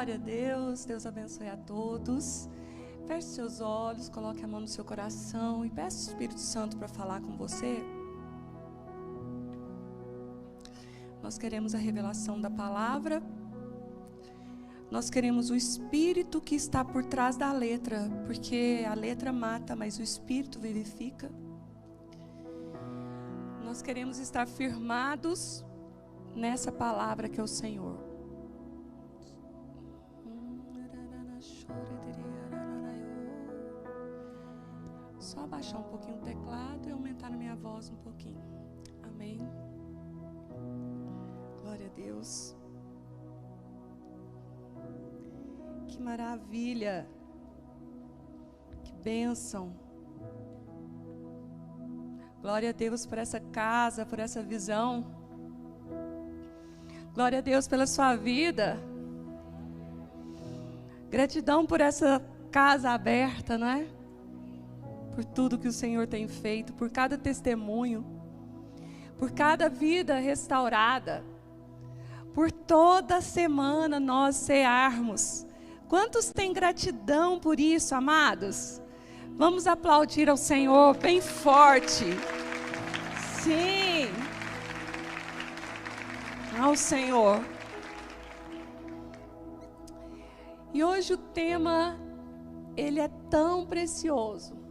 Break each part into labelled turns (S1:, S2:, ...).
S1: Glória a Deus, Deus abençoe a todos. Feche seus olhos, coloque a mão no seu coração e peça o Espírito Santo para falar com você. Nós queremos a revelação da palavra. Nós queremos o Espírito que está por trás da letra, porque a letra mata, mas o Espírito vivifica. Nós queremos estar firmados nessa palavra que é o Senhor. Só abaixar um pouquinho o teclado e aumentar a minha voz um pouquinho. Amém. Glória a Deus. Que maravilha. Que bênção. Glória a Deus por essa casa, por essa visão. Glória a Deus pela sua vida. Gratidão por essa casa aberta, não é? Por tudo que o Senhor tem feito, por cada testemunho, por cada vida restaurada, por toda semana nós cearmos. Quantos têm gratidão por isso, amados? Vamos aplaudir ao Senhor bem forte. Sim. Ao Senhor. E hoje o tema, ele é tão precioso.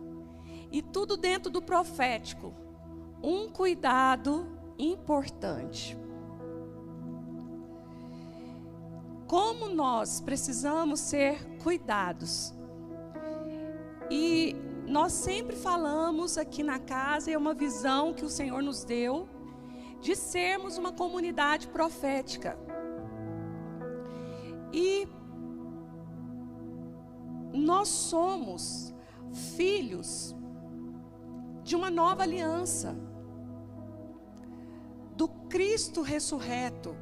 S1: E tudo dentro do profético. Um cuidado importante. Como nós precisamos ser cuidados. E nós sempre falamos aqui na casa, é uma visão que o Senhor nos deu, de sermos uma comunidade profética. E nós somos filhos de uma nova aliança, do Cristo ressurreto.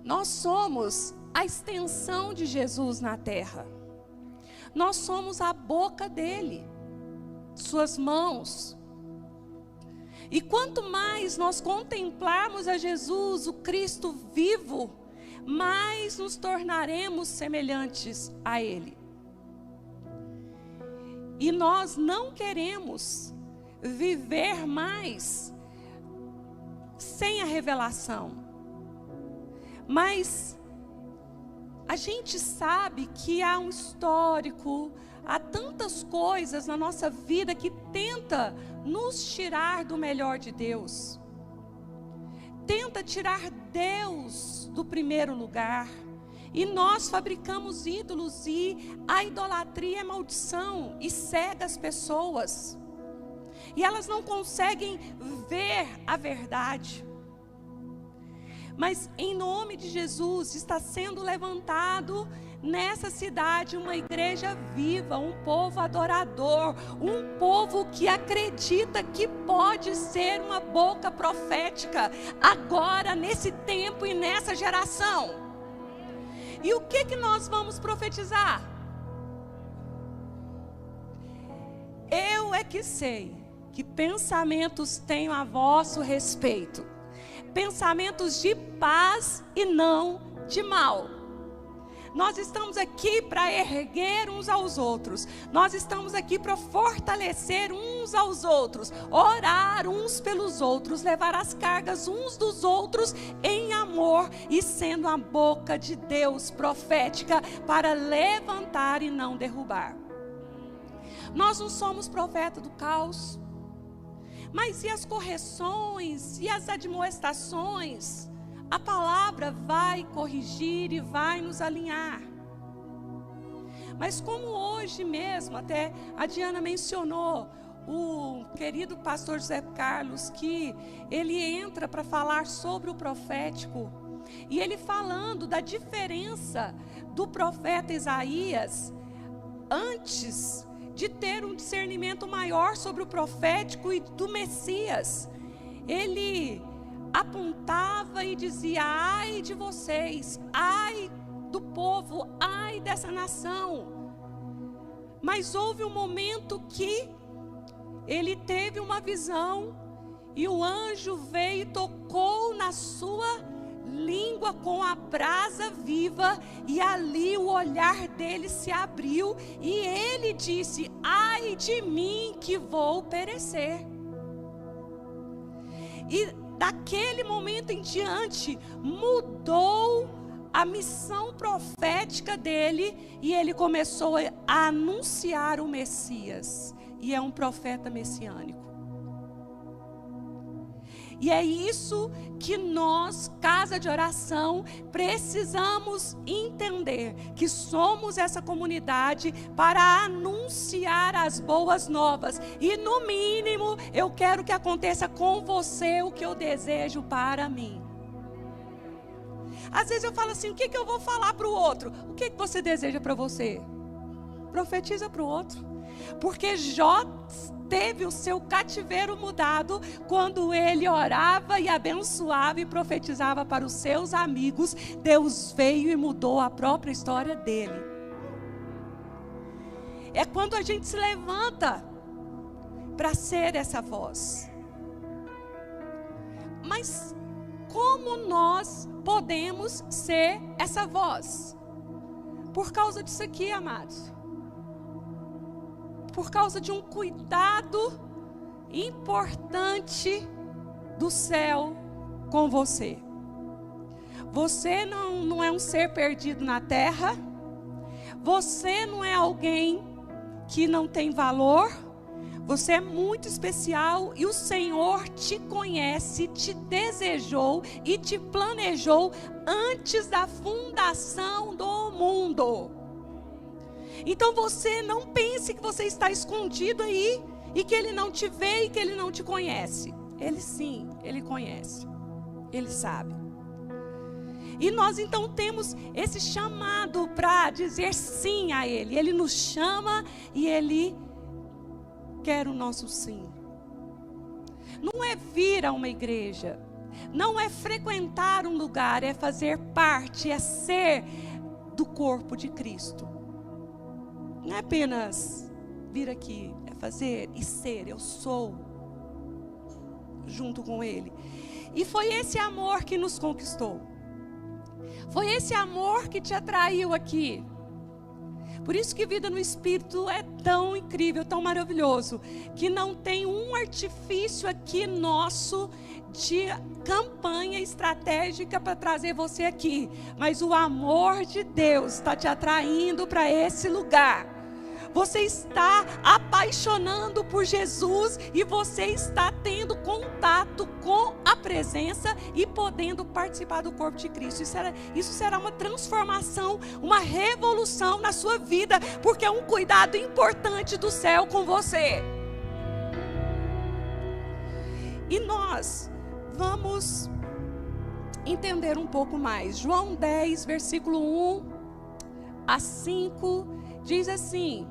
S1: Nós somos a extensão de Jesus na terra. Nós somos a boca dele, suas mãos. E quanto mais nós contemplarmos a Jesus, o Cristo vivo, mais nos tornaremos semelhantes a ele. E nós não queremos viver mais sem a revelação. Mas a gente sabe que há um histórico, há tantas coisas na nossa vida que tenta nos tirar do melhor de Deus. Tenta tirar Deus do primeiro lugar. E nós fabricamos ídolos e a idolatria é maldição e cega as pessoas. E elas não conseguem ver a verdade. Mas em nome de Jesus está sendo levantado nessa cidade uma igreja viva, um povo adorador, um povo que acredita que pode ser uma boca profética agora, nesse tempo e nessa geração. E o que nós vamos profetizar? Eu é que sei que pensamentos tenho a vosso respeito, pensamentos de paz e não de mal. Nós estamos aqui para erguer uns aos outros. Nós estamos aqui para fortalecer uns aos outros, orar uns pelos outros, levar as cargas uns dos outros em amor e sendo a boca de Deus profética para levantar e não derrubar. Nós não somos profeta do caos. Mas e as correções e as admoestações? A palavra vai corrigir e vai nos alinhar. Mas como hoje mesmo, até a Diana mencionou, o querido pastor José Carlos, que ele entra para falar sobre o profético. E ele falando da diferença do profeta Isaías, antes de ter um discernimento maior sobre o profético e do Messias. Ele apontava e dizia: ai de vocês, ai do povo, ai dessa nação. Mas houve um momento que ele teve uma visão e o anjo veio e tocou na sua língua com a brasa viva, e ali o olhar dele se abriu, e ele disse: ai de mim que vou perecer. E daquele momento em diante, mudou a missão profética dele, e ele começou a anunciar o Messias, e é um profeta messiânico. E é isso que nós, Casa de Oração, precisamos entender, que somos essa comunidade para anunciar as boas novas. E no mínimo, eu quero que aconteça com você o que eu desejo para mim. Às vezes eu falo assim: o que eu vou falar para o outro? O que você deseja para você? Profetiza para o outro. Porque Jó teve o seu cativeiro mudado quando ele orava e abençoava e profetizava para os seus amigos. Deus veio e mudou a própria história dele. É quando a gente se levanta para ser essa voz. Mas como nós podemos ser essa voz? Por causa disso aqui, amados. Por causa de um cuidado importante do céu com você. Você não é um ser perdido na terra. Você não é alguém que não tem valor. Você é muito especial e o Senhor te conhece, te desejou e te planejou antes da fundação do mundo. Então você não pense que você está escondido aí e que Ele não te vê e que Ele não te conhece. Ele sim, Ele conhece, Ele sabe. E nós então temos esse chamado para dizer sim a Ele. Ele nos chama e Ele quer o nosso sim. Não é vir a uma igreja, não é frequentar um lugar, é fazer parte, é ser do corpo de Cristo. Não é apenas vir aqui, é fazer e ser, eu sou, junto com Ele. E foi esse amor que nos conquistou. Foi esse amor que te atraiu aqui. Por isso que vida no Espírito é tão incrível, tão maravilhoso, que não tem um artifício aqui nosso de campanha estratégica para trazer você aqui. Mas o amor de Deus está te atraindo para esse lugar. Você está apaixonando por Jesus e você está tendo contato com a presença e podendo participar do corpo de Cristo. Isso será uma transformação, uma revolução na sua vida, porque é um cuidado importante do céu com você. E nós vamos entender um pouco mais. João 10, versículo 1 a 5, diz assim: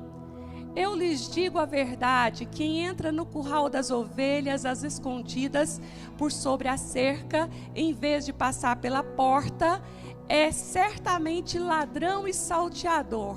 S1: eu lhes digo a verdade, quem entra no curral das ovelhas, às escondidas, por sobre a cerca, em vez de passar pela porta, é certamente ladrão e salteador.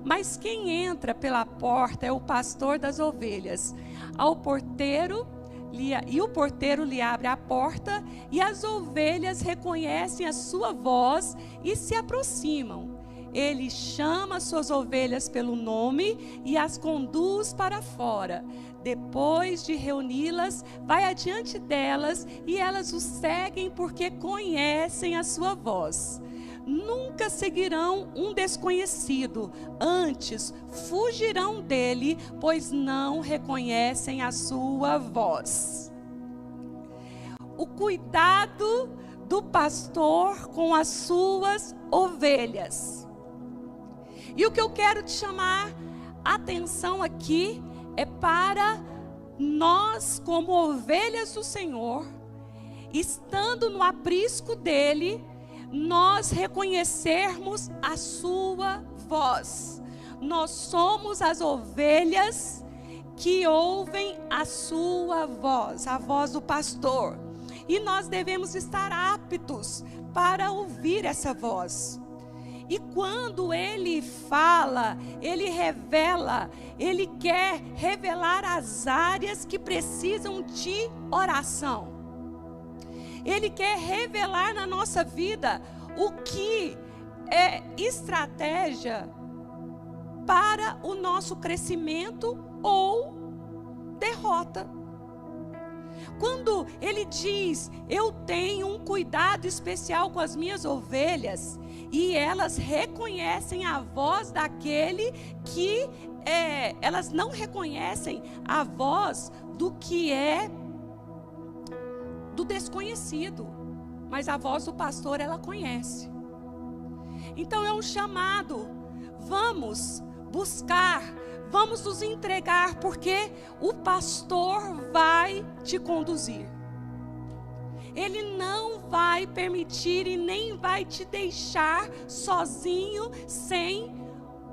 S1: Mas quem entra pela porta é o pastor das ovelhas. O porteiro lhe abre a porta, e as ovelhas reconhecem a sua voz e se aproximam. Ele chama suas ovelhas pelo nome e as conduz para fora. Depois de reuni-las, vai adiante delas e elas o seguem porque conhecem a sua voz. Nunca seguirão um desconhecido, antes fugirão dele, pois não reconhecem a sua voz. O cuidado do pastor com as suas ovelhas. E o que eu quero te chamar a atenção aqui é para nós, como ovelhas do Senhor, estando no aprisco dele, nós reconhecermos a sua voz. Nós somos as ovelhas que ouvem a sua voz, a voz do pastor. E nós devemos estar aptos para ouvir essa voz. E quando Ele fala, Ele revela, Ele quer revelar as áreas que precisam de oração. Ele quer revelar na nossa vida o que é estratégia para o nosso crescimento ou derrota. Quando ele diz, eu tenho um cuidado especial com as minhas ovelhas, e elas reconhecem a voz daquele que elas não reconhecem a voz do que é do desconhecido, mas a voz do pastor ela conhece. Então é um chamado, vamos buscar, vamos nos entregar, porque o pastor vai te conduzir. Ele não vai permitir e nem vai te deixar sozinho, sem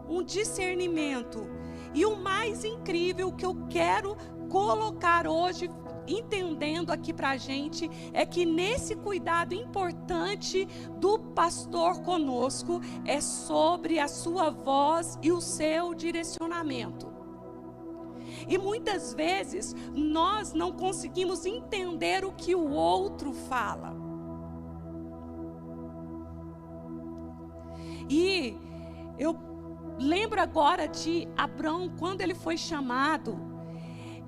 S1: um discernimento. E o mais incrível que eu quero colocar hoje, entendendo aqui pra gente, é que nesse cuidado importante do pastor conosco, é sobre a sua voz e o seu direcionamento. E muitas vezes nós não conseguimos entender o que o outro fala. E eu lembro agora de Abrão, quando ele foi chamado,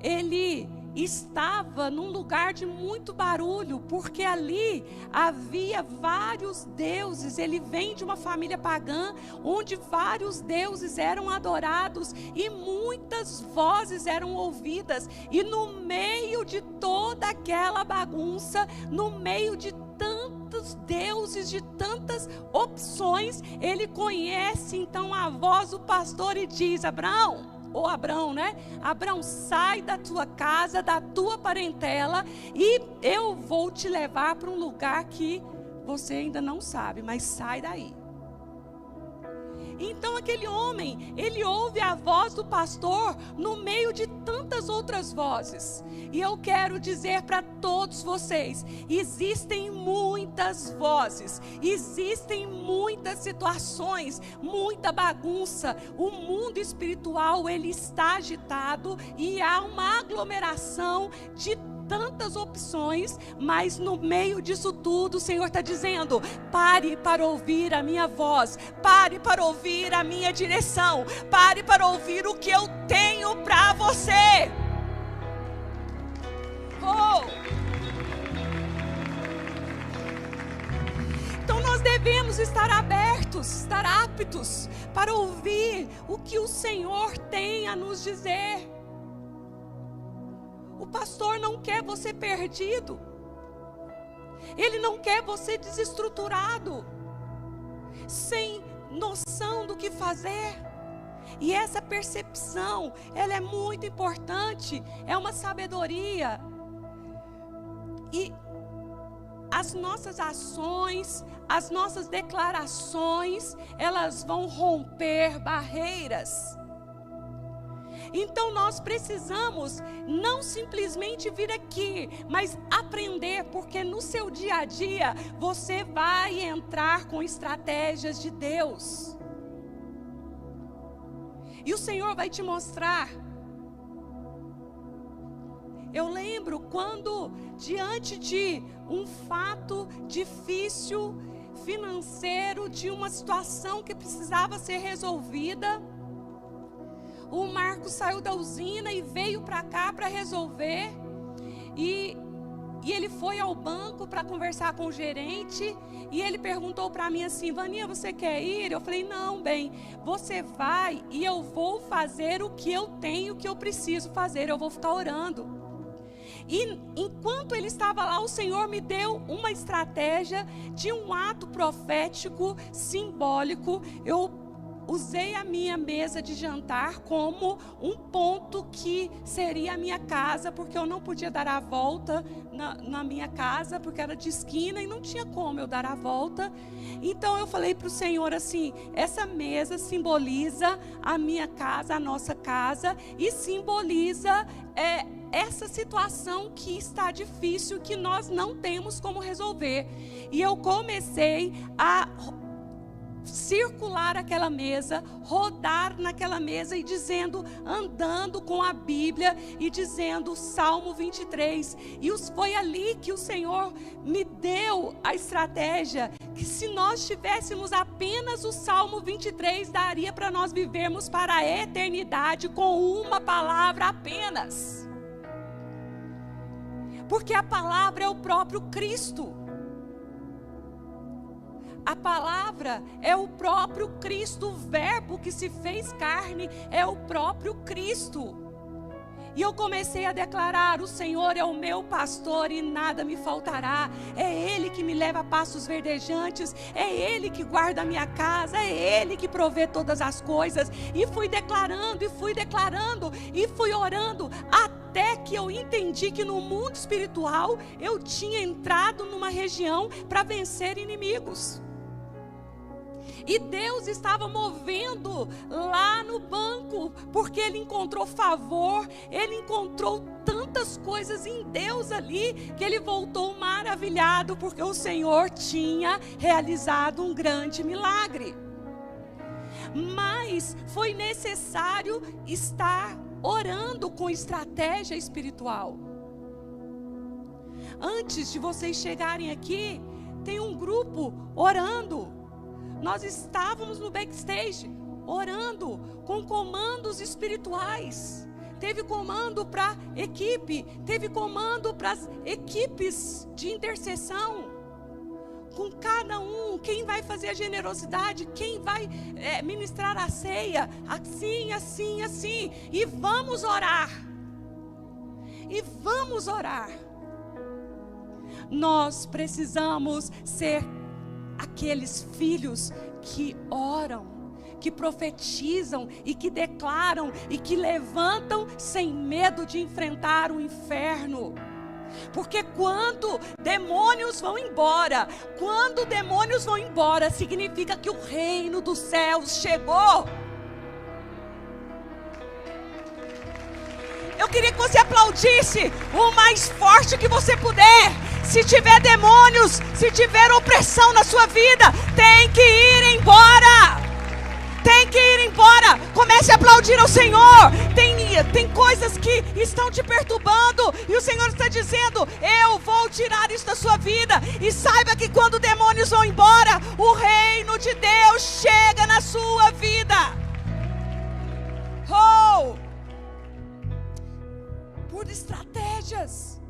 S1: ele estava num lugar de muito barulho, porque ali havia vários deuses. Ele vem de uma família pagã, onde vários deuses eram adorados e muitas vozes eram ouvidas. E no meio de toda aquela bagunça, no meio de tantos deuses, de tantas opções, ele conhece então a voz do pastor e diz: Abrão, ou Abrão, né? Abrão, sai da tua casa, da tua parentela, e eu vou te levar para um lugar que você ainda não sabe, mas sai daí. Então aquele homem, ele ouve a voz do pastor no meio de tantas outras vozes. E eu quero dizer para todos vocês, existem muitas vozes, existem muitas situações, muita bagunça. O mundo espiritual, ele está agitado e há uma aglomeração de tantas opções, mas no meio disso tudo o Senhor está dizendo: pare para ouvir a minha voz, pare para ouvir a minha direção, pare para ouvir o que eu tenho para você. Então nós devemos estar abertos, estar aptos para ouvir o que o Senhor tem a nos dizer. O pastor não quer você perdido. Ele não quer você desestruturado, sem noção do que fazer. E essa percepção, ela é muito importante. É uma sabedoria. E as nossas ações, as nossas declarações, elas vão romper barreiras. Então nós precisamos não simplesmente vir aqui, mas aprender, porque no seu dia a dia você vai entrar com estratégias de Deus. E o Senhor vai te mostrar. Eu lembro quando, diante de um fato difícil, financeiro, de uma situação que precisava ser resolvida, o Marcos saiu da usina e veio para cá para resolver. E ele foi ao banco para conversar com o gerente. E ele perguntou para mim assim: Vaninha, você quer ir? Eu falei: não, bem, você vai e eu vou fazer o que eu tenho, o que eu preciso fazer. Eu vou ficar orando. E enquanto ele estava lá, o Senhor me deu uma estratégia de um ato profético, simbólico. Eu usei a minha mesa de jantar como um ponto que seria a minha casa, porque eu não podia dar a volta na minha casa, porque era de esquina e não tinha como eu dar a volta. Então eu falei para o Senhor assim: essa mesa simboliza a minha casa, a nossa casa, e simboliza essa situação que está difícil, que nós não temos como resolver. E eu comecei a circular aquela mesa, rodar naquela mesa e dizendo, andando com a Bíblia e dizendo o Salmo 23. E foi ali que o Senhor me deu a estratégia, que se nós tivéssemos apenas o Salmo 23, daria para nós vivermos para a eternidade com uma palavra apenas. Porque a palavra é o próprio Cristo. A palavra é o próprio Cristo, o verbo que se fez carne é o próprio Cristo. E eu comecei a declarar, o Senhor é o meu pastor e nada me faltará. É Ele que me leva a pastos verdejantes, é Ele que guarda a minha casa, é Ele que provê todas as coisas. E fui declarando, e fui orando, até que eu entendi que no mundo espiritual eu tinha entrado numa região para vencer inimigos. E Deus estava movendo lá no banco, porque Ele encontrou favor, Ele encontrou tantas coisas em Deus ali, que Ele voltou maravilhado, porque o Senhor tinha realizado um grande milagre. Mas foi necessário estar orando com estratégia espiritual. Antes de vocês chegarem aqui, tem um grupo orando. Nós estávamos no backstage, orando, com comandos espirituais. Teve comando para equipe, teve comando para as equipes de intercessão. Com cada um, quem vai fazer a generosidade, quem vai ministrar a ceia, assim, assim, assim. E vamos orar. E vamos orar. Nós precisamos ser aqueles filhos que oram, que profetizam e que declaram e que levantam sem medo de enfrentar o inferno. Porque quando demônios vão embora, significa que o reino dos céus chegou. Eu queria que você aplaudisse o mais forte que você puder. Se tiver demônios, se tiver opressão na sua vida, tem que ir embora. Tem que ir embora. Comece a aplaudir ao Senhor. Tem coisas que estão te perturbando e o Senhor está dizendo, eu vou tirar isso da sua vida. E saiba que quando demônios vão embora, o reino de Deus chega na sua vida. Oh! Por estratégias.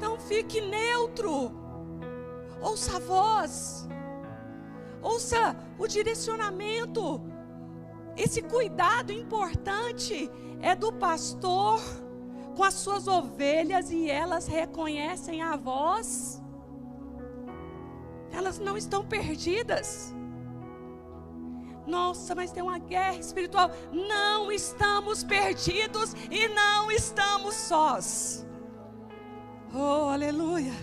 S1: Não fique neutro. Ouça a voz. Ouça o direcionamento. Esse cuidado importante é do pastor com as suas ovelhas e elas reconhecem a voz. Elas não estão perdidas. Nossa, mas tem uma guerra espiritual. Não estamos perdidos e não estamos sós. Oh, aleluia.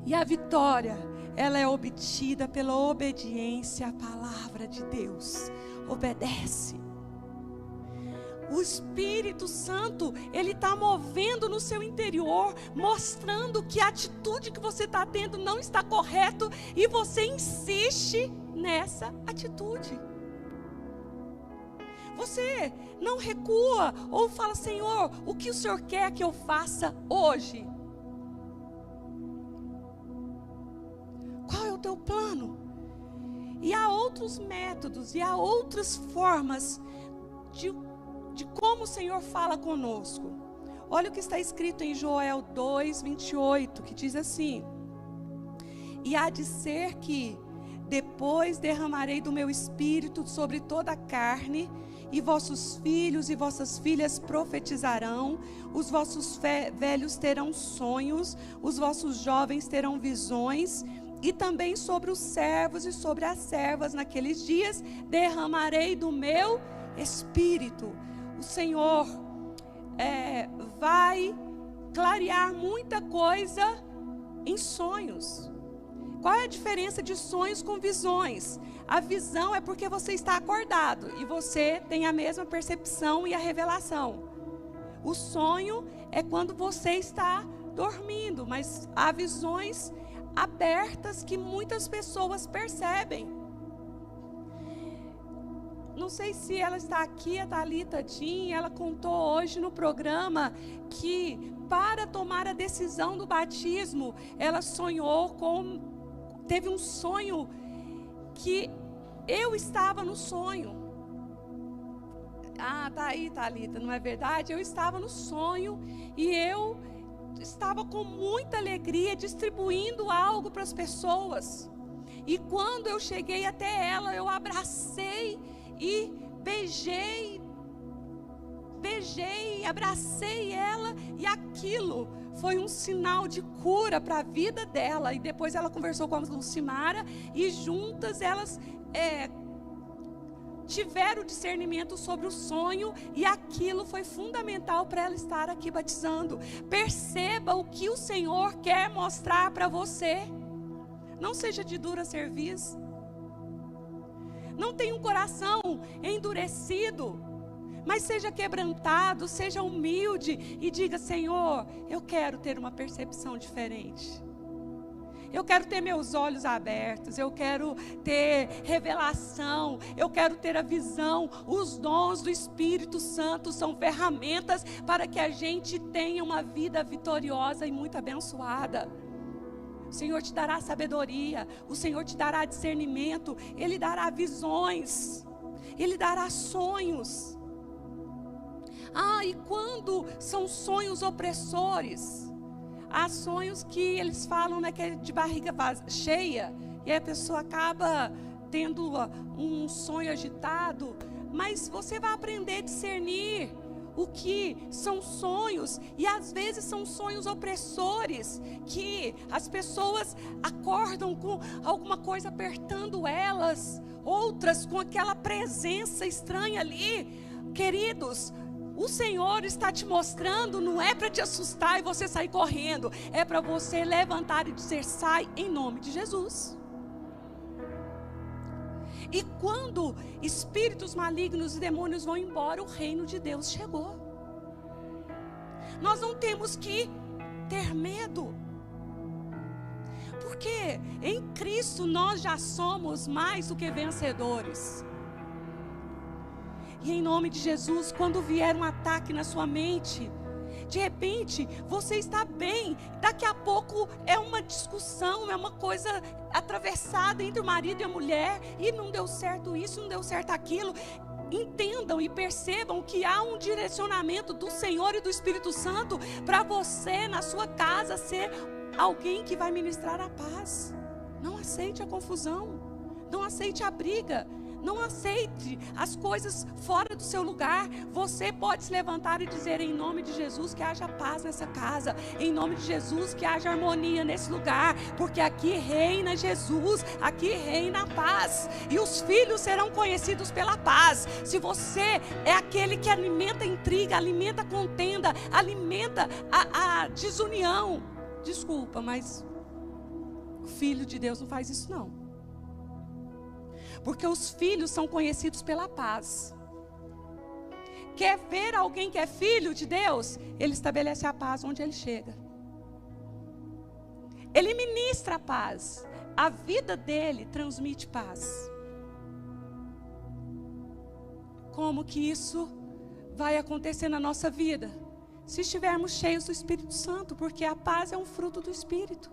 S1: E a vitória, ela é obtida pela obediência à palavra de Deus. Obedece. O Espírito Santo, ele está movendo no seu interior, mostrando que a atitude que você está tendo não está correta e você insiste nessa atitude. Você não recua ou fala, Senhor, o que o Senhor quer que eu faça hoje? Qual é o teu plano? E há outros métodos e há outras formas de como o Senhor fala conosco. Olha o que está escrito em Joel 2:28, que diz assim: e há de ser que depois derramarei do meu espírito sobre toda a carne, e vossos filhos e vossas filhas profetizarão, os vossos velhos terão sonhos, os vossos jovens terão visões, e também sobre os servos e sobre as servas naqueles dias derramarei do meu espírito. O Senhor vai clarear muita coisa em sonhos. Qual é a diferença de sonhos com visões? A visão é porque você está acordado e você tem a mesma percepção e a revelação. O sonho é quando você está dormindo, mas há visões abertas que muitas pessoas percebem. Não sei se ela está aqui, a Thalita Jean, ela contou hoje no programa que para tomar a decisão do batismo, ela teve um sonho que eu estava no sonho. Ah, tá aí, Thalita, não é verdade? Eu estava no sonho e eu estava com muita alegria distribuindo algo para as pessoas. E quando eu cheguei até ela, eu abracei e abracei ela, e aquilo foi um sinal de cura para a vida dela. E depois ela conversou com a Lucimara e juntas elas tiveram discernimento sobre o sonho, e aquilo foi fundamental para ela estar aqui batizando. Perceba o que o Senhor quer mostrar para você. Não seja de dura cerviz. Não tenha um coração endurecido, mas seja quebrantado, seja humilde e diga: Senhor, eu quero ter uma percepção diferente. Eu quero ter meus olhos abertos, eu quero ter revelação, eu quero ter a visão. Os dons do Espírito Santo são ferramentas para que a gente tenha uma vida vitoriosa e muito abençoada. O Senhor te dará sabedoria, o Senhor te dará discernimento, Ele dará visões, Ele dará sonhos. E quando são sonhos opressores, há sonhos que eles falam, né, que é de barriga cheia, e a pessoa acaba tendo um sonho agitado, mas você vai aprender a discernir o que são sonhos, e às vezes são sonhos opressores, que as pessoas acordam com alguma coisa apertando elas, outras com aquela presença estranha ali. Queridos, o Senhor está te mostrando, não é para te assustar e você sair correndo, é para você levantar e dizer: sai em nome de Jesus. E quando espíritos malignos e demônios vão embora, o reino de Deus chegou. Nós não temos que ter medo, porque em Cristo nós já somos mais do que vencedores. E em nome de Jesus, quando vier um ataque na sua mente, de repente você está bem, daqui a pouco é uma discussão, é uma coisa atravessada entre o marido e a mulher, e não deu certo isso, não deu certo aquilo. Entendam e percebam que há um direcionamento do Senhor e do Espírito Santo para você, na sua casa, ser alguém que vai ministrar a paz. Não aceite a confusão, não aceite a briga, não aceite as coisas fora do seu lugar. Você pode se levantar e dizer: em nome de Jesus, que haja paz nessa casa, em nome de Jesus, que haja harmonia nesse lugar, porque aqui reina Jesus, aqui reina a paz, e os filhos serão conhecidos pela paz. Se você é aquele que alimenta a intriga, alimenta a contenda, alimenta a desunião, desculpa, mas o filho de Deus não faz isso não. Porque os filhos são conhecidos pela paz. Quer ver alguém que é filho de Deus? Ele estabelece a paz onde ele chega. Ele ministra a paz. A vida dele transmite paz. Como que isso vai acontecer na nossa vida? Se estivermos cheios do Espírito Santo, porque a paz é um fruto do Espírito.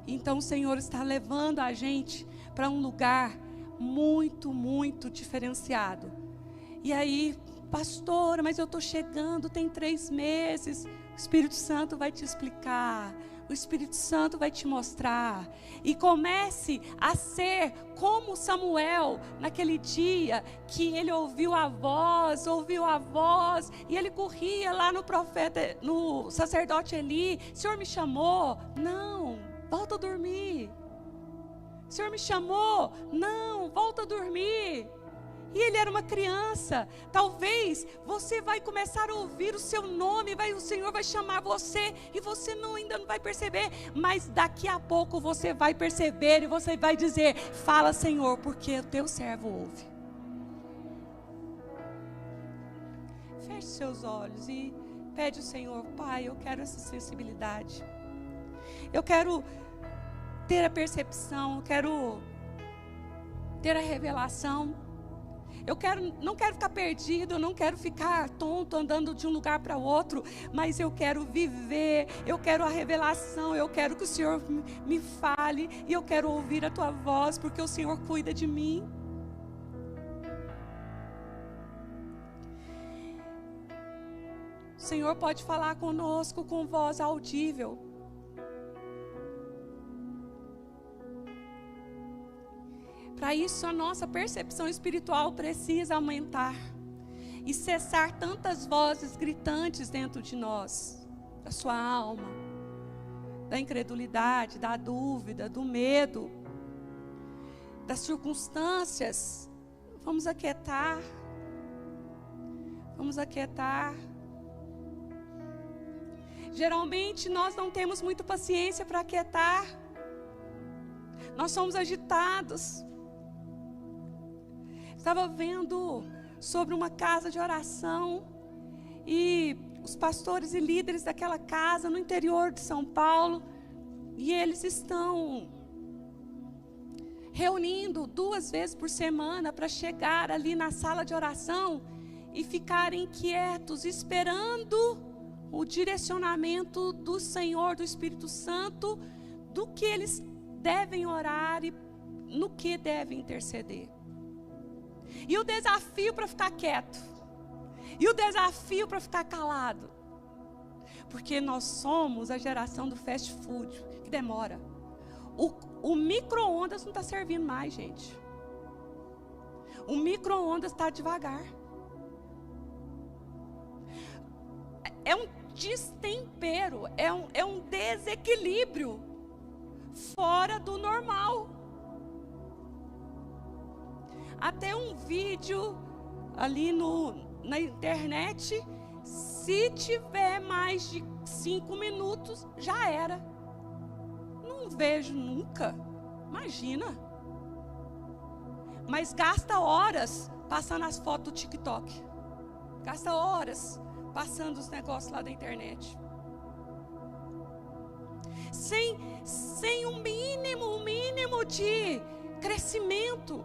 S1: Então o Senhor está levando a gente para um lugar muito, muito diferenciado. E aí, pastora, mas eu estou chegando, tem 3 meses. O Espírito Santo vai te explicar, o Espírito Santo vai te mostrar. E comece a ser como Samuel, naquele dia que ele ouviu a voz, e ele corria lá no profeta, no sacerdote Eli: Senhor me chamou? Não. Volta a dormir. O Senhor me chamou? Não, volta a dormir. E ele era uma criança. Talvez você vai começar a ouvir o seu nome, o Senhor vai chamar você, e você ainda não vai perceber, mas daqui a pouco você vai perceber e você vai dizer: fala, Senhor, porque o teu servo ouve. Feche seus olhos e pede ao Senhor: Pai, eu quero essa sensibilidade. eu quero ter a percepção, eu quero ter a revelação. Não quero ficar perdido, eu não quero ficar tonto andando de um lugar para outro, mas eu quero viver, eu quero a revelação, eu quero que o Senhor me fale e eu quero ouvir a tua voz, porque o Senhor cuida de mim. O Senhor pode falar conosco com voz audível. Para isso, a nossa percepção espiritual precisa aumentar e cessar tantas vozes gritantes dentro de nós, da sua alma, da incredulidade, da dúvida, do medo, das circunstâncias. Vamos aquietar. Vamos aquietar. Geralmente nós não temos muita paciência para aquietar. Nós somos agitados. Estava vendo sobre uma casa de oração e os pastores e líderes daquela casa no interior de São Paulo, e eles estão reunindo 2 vezes por semana para chegar ali na sala de oração e ficarem quietos, esperando o direcionamento do Senhor, do Espírito Santo, do que eles devem orar e no que devem interceder. E o desafio para ficar quieto. E o desafio para ficar calado. Porque nós somos a geração do fast food, que demora. O micro-ondas não está servindo mais, gente. O micro-ondas está devagar. É um destempero, é um desequilíbrio fora do normal. Até um vídeo ali na internet, se tiver mais de 5 minutos, já era. Não vejo nunca, imagina. Mas gasta horas passando as fotos do TikTok. Gasta horas passando os negócios lá da internet. Sem um mínimo de crescimento.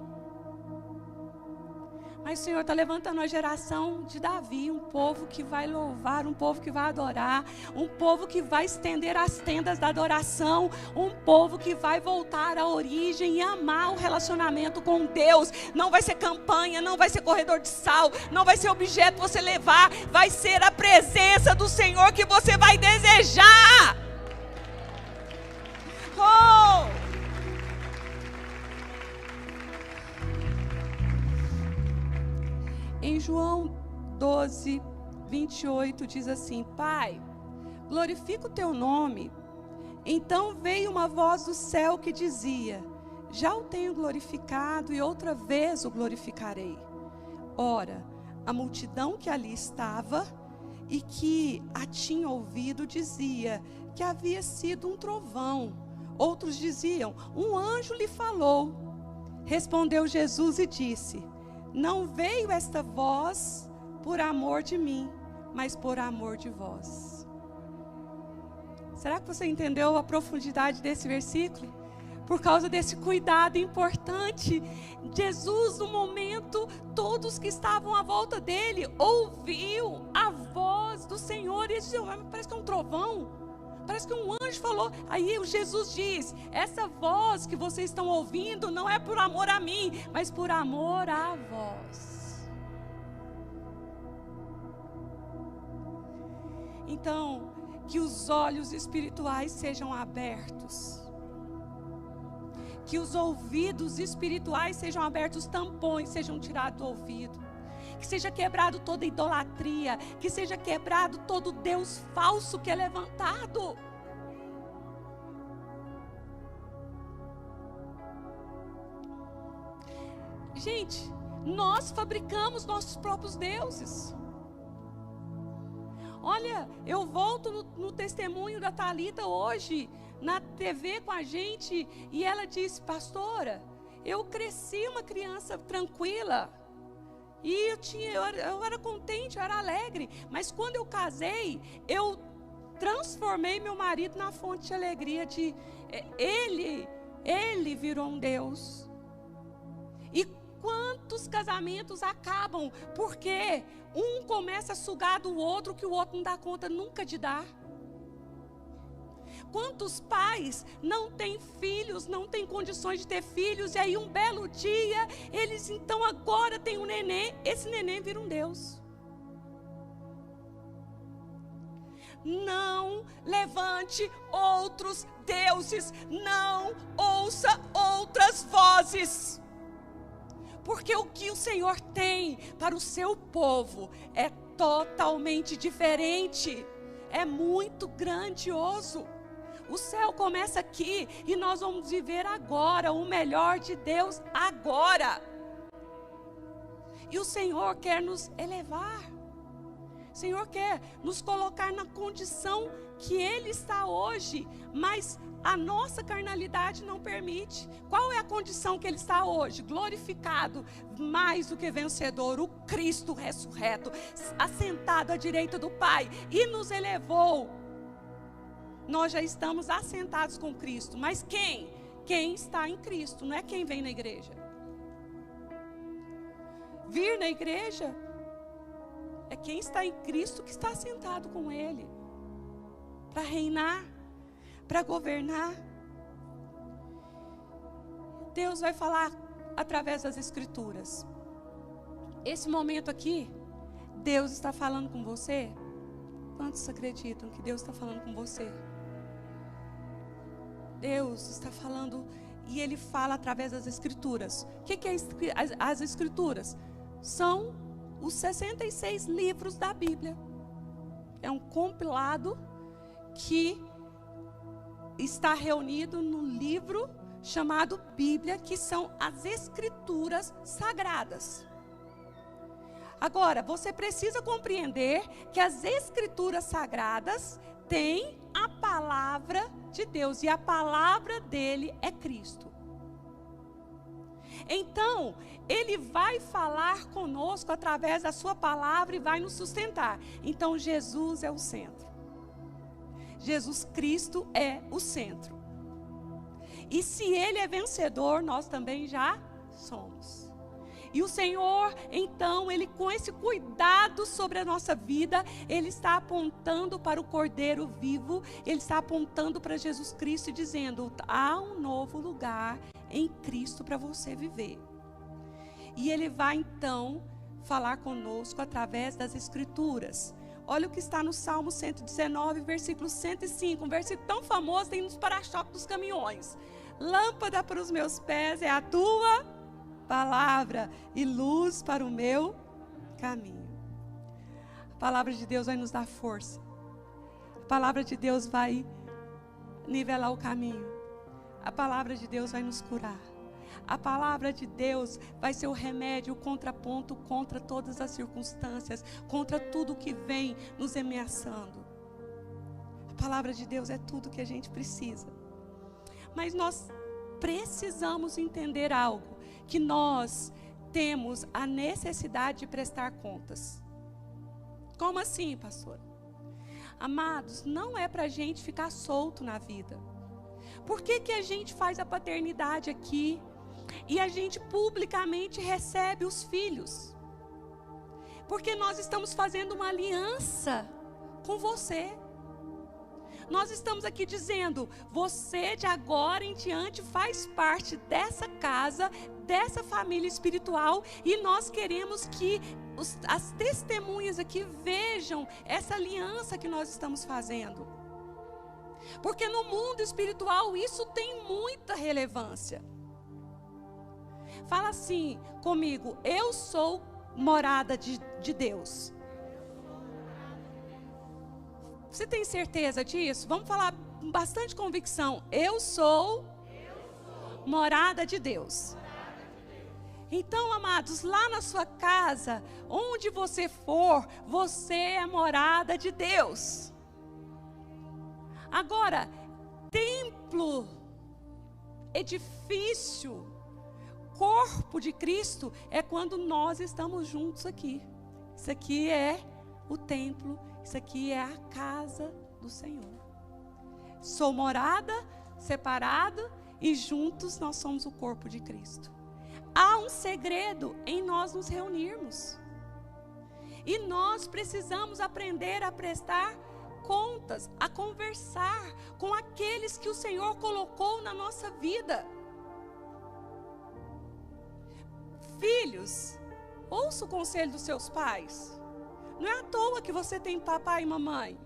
S1: Mas o Senhor está levantando a geração de Davi, um povo que vai louvar, um povo que vai adorar, um povo que vai estender as tendas da adoração, um povo que vai voltar à origem e amar o relacionamento com Deus. Não vai ser campanha, não vai ser corredor de sal, não vai ser objeto você levar, vai ser a presença do Senhor que você vai desejar. Oh! Em João 12, 28 diz assim: Pai, glorifica o teu nome. Então veio uma voz do céu que dizia: já o tenho glorificado e outra vez o glorificarei. Ora, a multidão que ali estava e que a tinha ouvido dizia que havia sido um trovão. Outros diziam: um anjo lhe falou. Respondeu Jesus e disse: não veio esta voz por amor de mim, mas por amor de vós. Será que você entendeu a profundidade desse versículo? Por causa desse cuidado importante, Jesus, no momento, todos que estavam à volta dele, ouviu a voz do Senhor, e eles diziam: parece que é um trovão. Parece que um anjo falou. Aí o Jesus diz: essa voz que vocês estão ouvindo não é por amor a mim, mas por amor a vós. Então, que os olhos espirituais sejam abertos. Que os ouvidos espirituais sejam abertos, tampões sejam tirados do ouvido. Que seja quebrado toda idolatria, que seja quebrado todo Deus falso que é levantado. Gente, nós fabricamos nossos próprios deuses. Olha, eu volto no testemunho da Thalita hoje, na TV com a gente, e ela disse: pastora, eu cresci uma criança tranquila. E eu era contente, eu era alegre. Mas quando eu casei, eu transformei meu marido na fonte de alegria. Ele virou um Deus. E quantos casamentos acabam porque um começa a sugar do outro que o outro não dá conta nunca de dar? Quantos pais não têm filhos, não têm condições de ter filhos, e aí um belo dia, eles então agora têm um neném, esse neném vira um Deus. Não levante outros deuses, não ouça outras vozes. Porque o que o Senhor tem para o seu povo é totalmente diferente, é muito grandioso. O céu começa aqui e nós vamos viver agora o melhor de Deus agora. E o Senhor quer nos elevar. O Senhor quer nos colocar na condição que Ele está hoje, mas a nossa carnalidade não permite. Qual é a condição que Ele está hoje? Glorificado, mais do que vencedor, o Cristo ressurreto, assentado à direita do Pai, e nos elevou. Nós já estamos assentados com Cristo, mas quem? Quem está em Cristo, não é quem vem na igreja. Vir na igreja é quem está em Cristo que está assentado com Ele, para reinar, para governar. Deus vai falar através das Escrituras. Esse momento aqui, Deus está falando com você. Quantos acreditam que Deus está falando com você? Deus está falando, e Ele fala através das Escrituras. O que é as Escrituras? São os 66 livros da Bíblia. É um compilado que está reunido no livro chamado Bíblia, que são as Escrituras sagradas. Agora, você precisa compreender que as Escrituras sagradas têm a palavra de Deus, e a palavra dele é Cristo. Então, Ele vai falar conosco através da sua palavra e vai nos sustentar. Então, Jesus é o centro. Jesus Cristo é o centro. E se Ele é vencedor, nós também já somos. E o Senhor, então, Ele com esse cuidado sobre a nossa vida, Ele está apontando para o Cordeiro vivo, Ele está apontando para Jesus Cristo e dizendo, há um novo lugar em Cristo para você viver. E Ele vai então falar conosco através das Escrituras. Olha o que está no Salmo 119, versículo 105, um versículo tão famoso, tem nos para-choques dos caminhões. Lâmpada para os meus pés é a tua palavra e luz para o meu caminho. A palavra de Deus vai nos dar força. A palavra de Deus vai nivelar o caminho. A palavra de Deus vai nos curar. A palavra de Deus vai ser o remédio, o contraponto contra todas as circunstâncias, contra tudo que vem nos ameaçando. A palavra de Deus é tudo que a gente precisa. Mas nós precisamos entender algo, que nós temos a necessidade de prestar contas. Como assim, pastora? Amados, não é para a gente ficar solto na vida. Por que a gente faz a paternidade aqui e a gente publicamente recebe os filhos? Porque nós estamos fazendo uma aliança com você. Nós estamos aqui dizendo, você de agora em diante faz parte dessa casa, dessa família espiritual, e nós queremos que as testemunhas aqui vejam essa aliança que nós estamos fazendo. Porque no mundo espiritual isso tem muita relevância. Fala assim comigo, eu sou morada de Deus. Você tem certeza disso? Vamos falar com bastante convicção. Eu sou morada de Deus. Então, amados, lá na sua casa, onde você for, você é morada de Deus. Agora, templo, edifício, corpo de Cristo, é quando nós estamos juntos aqui. Isso aqui é o templo, isso aqui é a casa do Senhor. Sou morada, separada, e juntos nós somos o corpo de Cristo. Há um segredo em nós nos reunirmos. E nós precisamos aprender a prestar contas, a conversar com aqueles que o Senhor colocou na nossa vida. Filhos, ouça o conselho dos seus pais. Não é à toa que você tem papai e mamãe.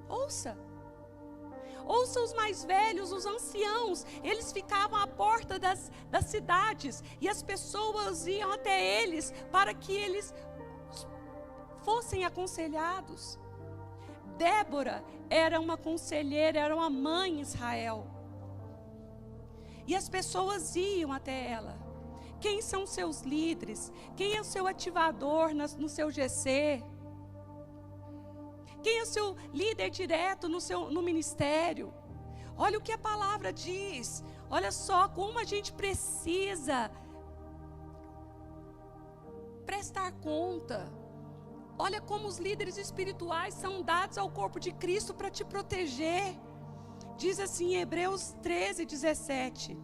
S1: Ouça. Ouça os mais velhos, os anciãos. Eles ficavam à porta das cidades. E as pessoas iam até eles para que eles fossem aconselhados. Débora era uma conselheira, era uma mãe em Israel. E as pessoas iam até ela. Quem são seus líderes? Quem é o seu ativador no seu GC? Quem é o seu líder direto no ministério? Olha o que a palavra diz. Olha só como a gente precisa prestar conta. Olha como os líderes espirituais são dados ao corpo de Cristo para te proteger. Diz assim em Hebreus 13:17.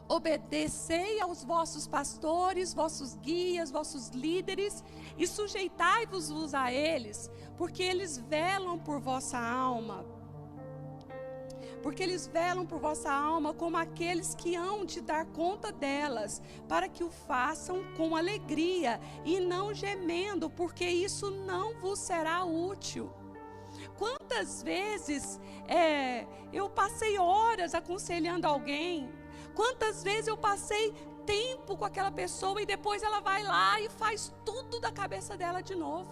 S1: Obedecei aos vossos pastores, vossos guias, vossos líderes, e sujeitai-vos a eles, porque eles velam por vossa alma. Porque eles velam por vossa alma como aqueles que hão de dar conta delas, para que o façam com alegria e não gemendo, porque isso não vos será útil. Quantas vezes eu passei horas aconselhando alguém? Quantas vezes eu passei tempo com aquela pessoa e depois ela vai lá e faz tudo da cabeça dela de novo?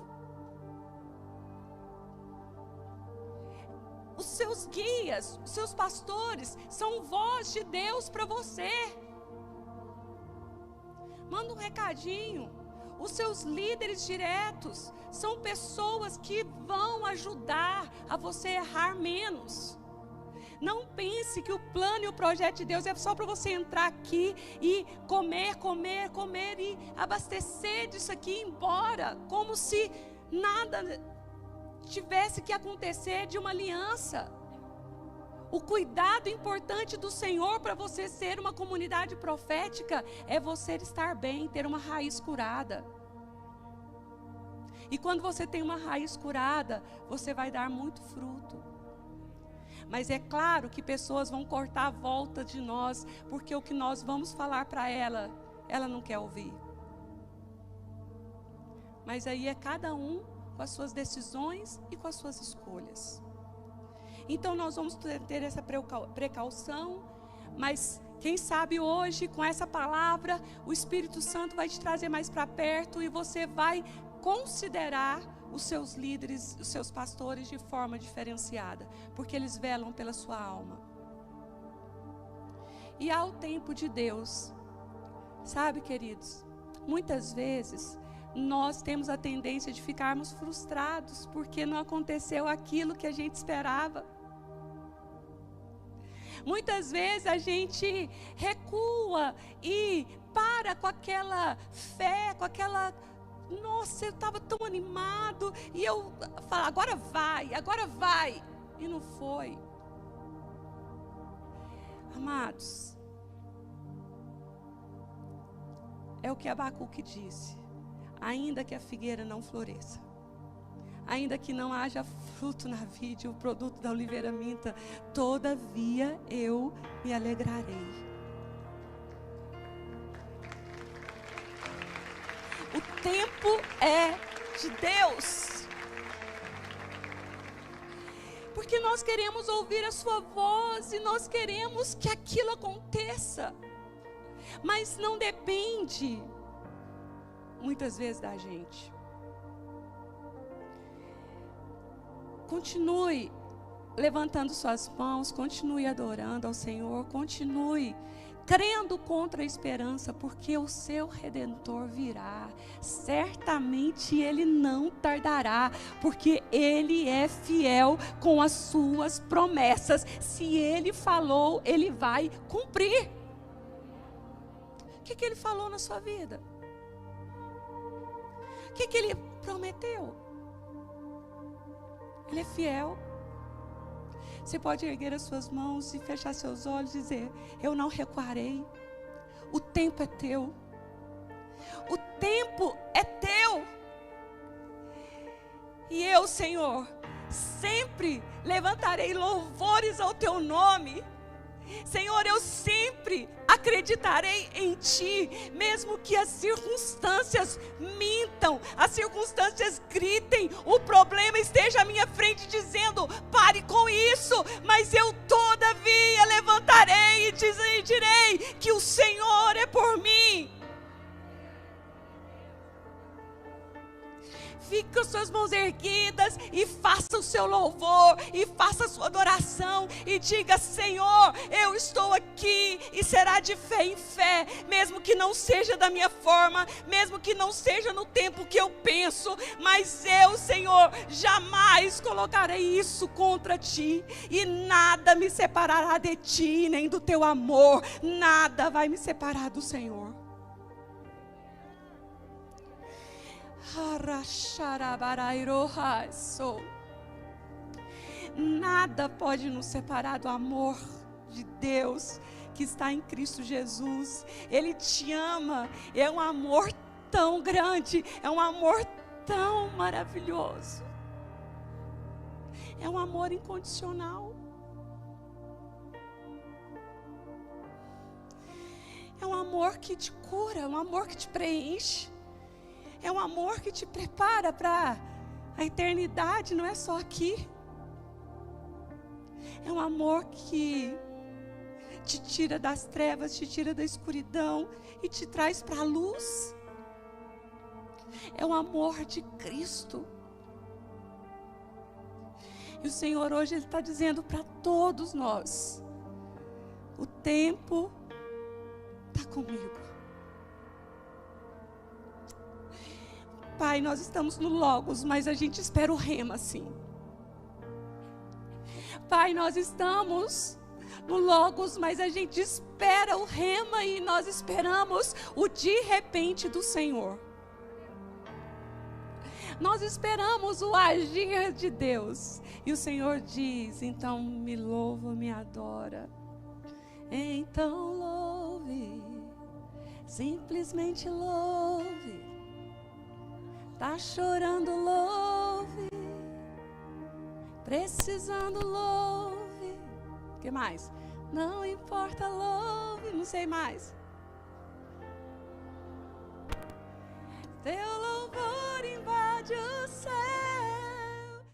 S1: Os seus guias, os seus pastores são voz de Deus para você. Manda um recadinho. Os seus líderes diretos são pessoas que vão ajudar a você errar menos. Não pense que o plano e o projeto de Deus é só para você entrar aqui e comer e abastecer disso aqui e ir embora, como se nada tivesse que acontecer de uma aliança. O cuidado importante do Senhor para você ser uma comunidade profética é você estar bem, ter uma raiz curada. E quando você tem uma raiz curada, você vai dar muito fruto. Mas é claro que pessoas vão cortar a volta de nós, porque o que nós vamos falar para ela, ela não quer ouvir. Mas aí é cada um com as suas decisões e com as suas escolhas. Então nós vamos ter essa precaução, mas quem sabe hoje, com essa palavra, o Espírito Santo vai te trazer mais para perto e você vai considerar os seus líderes, os seus pastores de forma diferenciada, porque eles velam pela sua alma. E ao tempo de Deus, sabe, queridos, muitas vezes nós temos a tendência de ficarmos frustrados porque não aconteceu aquilo que a gente esperava. Muitas vezes a gente recua e para com aquela fé, com aquela... Nossa, eu estava tão animado e eu falo, agora vai. E não foi. Amados, é o que Abacuque disse. Ainda que a figueira não floresça, ainda que não haja fruto na vide, o produto da oliveira minta, todavia eu me alegrarei. O tempo é de Deus. Porque nós queremos ouvir a sua voz e nós queremos que aquilo aconteça. Mas não depende muitas vezes da gente. Continue levantando suas mãos, continue adorando ao Senhor, continue crendo contra a esperança, porque o seu Redentor virá, certamente Ele não tardará, porque Ele é fiel com as suas promessas. Se Ele falou, Ele vai cumprir. O que Ele falou na sua vida? O que Ele prometeu? Ele é fiel. Você pode erguer as suas mãos e fechar seus olhos e dizer: eu não recuarei. O tempo é teu. O tempo é teu. E eu, Senhor, sempre levantarei louvores ao teu nome. Senhor, eu sempre acreditarei em Ti, mesmo que as circunstâncias mintam, as circunstâncias gritem, o problema esteja à minha frente dizendo: pare com isso, mas eu todavia levantarei e direi que o Senhor é por mim. Fique com suas mãos erguidas e faça o seu louvor, e faça a sua adoração, e diga: Senhor, eu estou aqui, e será de fé em fé, mesmo que não seja da minha forma, mesmo que não seja no tempo que eu penso, mas eu, Senhor, jamais colocarei isso contra Ti, e nada me separará de Ti, nem do Teu amor, nada vai me separar do Senhor. Nada pode nos separar do amor de Deus que está em Cristo Jesus. Ele te ama, é um amor tão grande, é um amor tão maravilhoso, é um amor incondicional, é um amor que te cura, é um amor que te preenche. É um amor que te prepara para a eternidade, não é só aqui. É um amor que te tira das trevas, te tira da escuridão e te traz para a luz. É um amor de Cristo. E o Senhor hoje Ele está dizendo para todos nós: o tempo está comigo. Pai, nós estamos no Logos, mas a gente espera o rema, sim. Pai, nós estamos no Logos, mas a gente espera o rema e nós esperamos o de repente do Senhor. Nós esperamos o agir de Deus. E o Senhor diz: então me louva, me adora. Então louve, simplesmente louve. Tá chorando, louve. Precisando, louve. O que mais? Não importa, louve. Não sei mais. Teu louvor invade o céu.